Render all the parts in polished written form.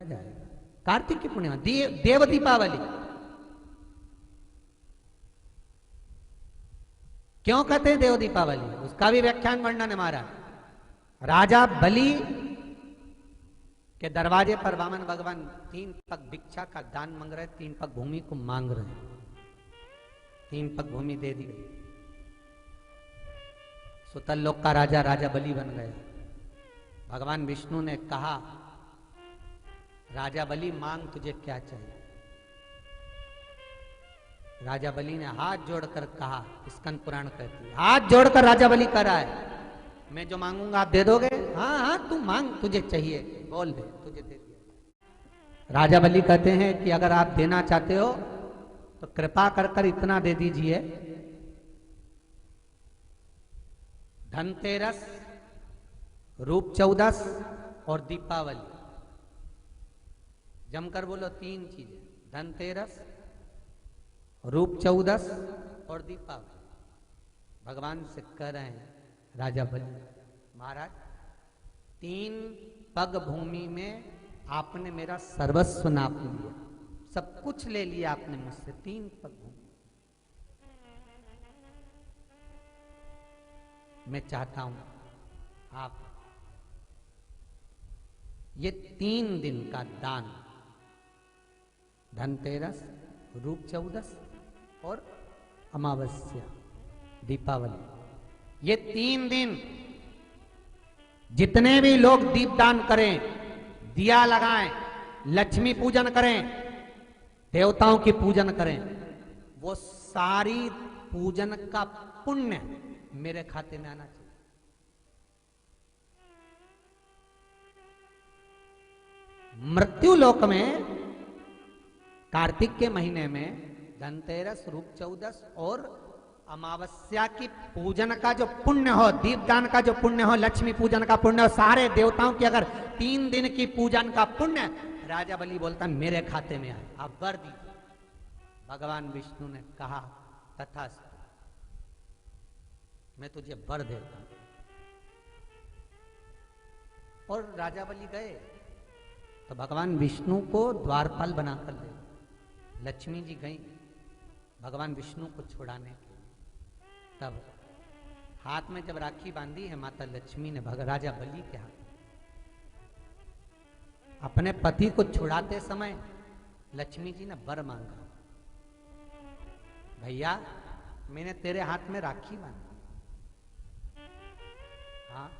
जाएगा। कार्तिक की पूर्णिमा, देव दीपावली। क्यों कहते हैं देव दीपावली? उसका भी व्याख्यान वर्णन हमारा। राजा बलि के दरवाजे पर वामन भगवान 3 पग भिक्षा का दान मांग रहे, 3 पग भूमि को मांग रहे, 3 पग भूमि दे दी गई। सुतल लोक का राजा राजा बलि बन गया। भगवान विष्णु ने कहा, राजा बलि मांग तुझे क्या चाहिए? राजा बलि ने हाथ जोड़कर कहा, स्कंद पुराण कहती है, हाथ जोड़कर राजा बलि कह रहा है, मैं जो मांगूंगा आप दे दोगे? हाँ हाँ तू मांग, तुझे चाहिए बोल दे, तुझे दे दिया। राजा बलि कहते हैं कि अगर आप देना चाहते हो तो कृपा कर कर इतना दे दीजिए, धनतेरस, रूप चौदस और दीपावली, जमकर बोलो 3 चीजें, धनतेरस, रूप चौदस और दीपावली। भगवान से कह रहे हैं राजा बलि, महाराज 3 पग भूमि में आपने मेरा सर्वस्व नाप लिया, सब कुछ ले लिया आपने मुझसे, 3 पग भूमि। मैं चाहता हूं आप ये 3 दिन का दान, धनतेरस, रूप चौदस और अमावस्या, दीपावली, ये 3 दिन जितने भी लोग दीपदान करें, दिया लगाएं, लक्ष्मी पूजन करें, देवताओं की पूजन करें, वो सारी पूजन का पुण्य मेरे खाते में आना चाहिए। मृत्यु लोक में कार्तिक के महीने में धनतेरस, रूप चौदस और अमावस्या की पूजन का जो पुण्य हो, दीपदान का जो पुण्य हो, लक्ष्मी पूजन का पुण्य हो, सारे देवताओं की अगर 3 दिन की पूजन का पुण्य, राजा बलि बोलता मेरे खाते में आए, आप वर दीजिए। भगवान विष्णु ने कहा तथास्तु, मैं तुझे वर देता हूं। और राजा बलि गए तो भगवान विष्णु को द्वारपाल बनाकर ले, लक्ष्मी जी गई भगवान विष्णु को छुड़ाने के लिए। तब हाथ में जब राखी बांधी है माता लक्ष्मी ने राजा बलि के हाथ, अपने पति को छुड़ाते समय लक्ष्मी जी ने वर मांगा, भैया मैंने तेरे हाथ में राखी बांधी, हाँ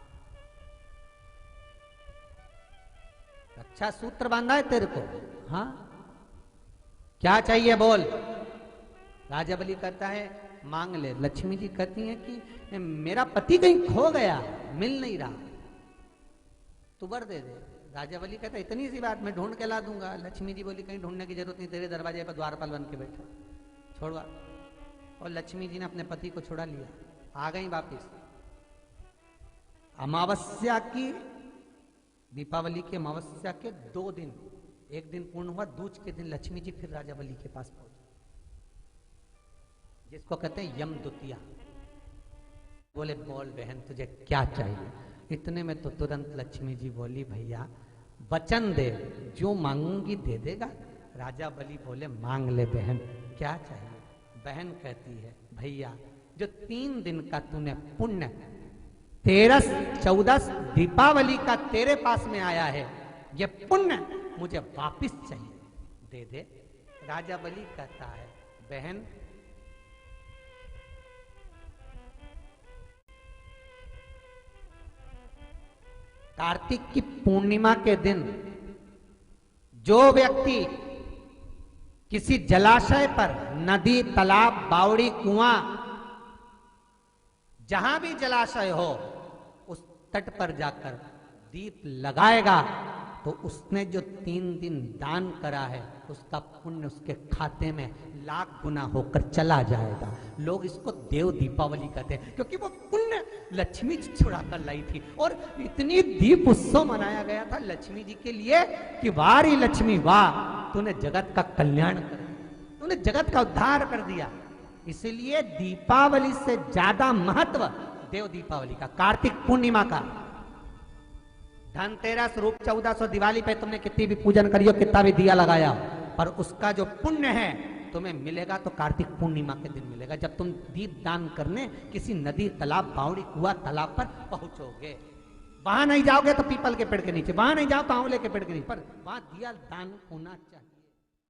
रक्षा सूत्र बांधा है तेरे को, हाँ क्या चाहिए बोल। राजा बलि कहता है मांग ले। लक्ष्मी जी कहती हैं कि मेरा पति कहीं खो गया, मिल नहीं रहा, तू वर दे दे। राजा बलि कहता है इतनी सी बात, मैं ढूंढ के ला दूंगा। लक्ष्मी जी बोली कहीं ढूंढने की जरूरत नहीं, तेरे दरवाजे पर द्वारपाल बन के बैठा, छोड़वा। और लक्ष्मी जी ने अपने पति को छुड़ा लिया, आ गई वापिस। अमावस्या की, दीपावली की अमावस्या के 2 दिन, एक दिन पूर्ण हुआ, दूज के दिन लक्ष्मी जी फिर राजा बलि के पास पहुंचे, जिसको कहते हैं यम द्वितीया। बोले बोल बहन तुझे क्या चाहिए? इतने में तो तुरंत लक्ष्मी जी बोली भैया वचन दे, जो मांगूंगी दे देगा। राजा बलि बोले मांग ले बहन, क्या चाहिए? बहन कहती है भैया जो 3 दिन का तूने पुण्य, 13, 14 दीपावली का तेरे पास में आया है, ये पुण्य मुझे वापिस चाहिए, दे दे। राजा बलि कहता है बहन कार्तिक की पूर्णिमा के दिन जो व्यक्ति किसी जलाशय पर, नदी, तालाब, बावड़ी, कुआं, जहां भी जलाशय हो उस तट पर जाकर दीप लगाएगा तो उसने जो 3 दिन दान करा है उसका पुण्य उसके खाते में लाख गुना होकर चला जाएगा। लोग इसको देव दीपावली कहते हैं क्योंकि वो पुण्य लक्ष्मी जी छुड़ा कर लाई थी। और इतनी दीप उत्सव मनाया गया था लक्ष्मी जी के लिए कि वारी लक्ष्मी वाह, तूने जगत का कल्याण कर दिया, तूने जगत का उद्धार कर दिया। इसलिए दीपावली से ज्यादा महत्व देव दीपावली का, कार्तिक पूर्णिमा का। धनतेरस, रूप 1400, दिवाली पे तुमने कितनी भी पूजन करियो, कितना भी दिया लगाया, पर उसका जो पुण्य है तुम्हें मिलेगा तो कार्तिक पूर्णिमा के दिन मिलेगा, जब तुम दीप दान करने किसी नदी, तालाब, बावड़ी, कुआं, तालाब पर पहुंचोगे। वहां नहीं जाओगे तो पीपल के पेड़ के नीचे, वहां नहीं जाओ तो आंवले के पेड़ के नीचे, पर वहां दिया दान होना चाहिए।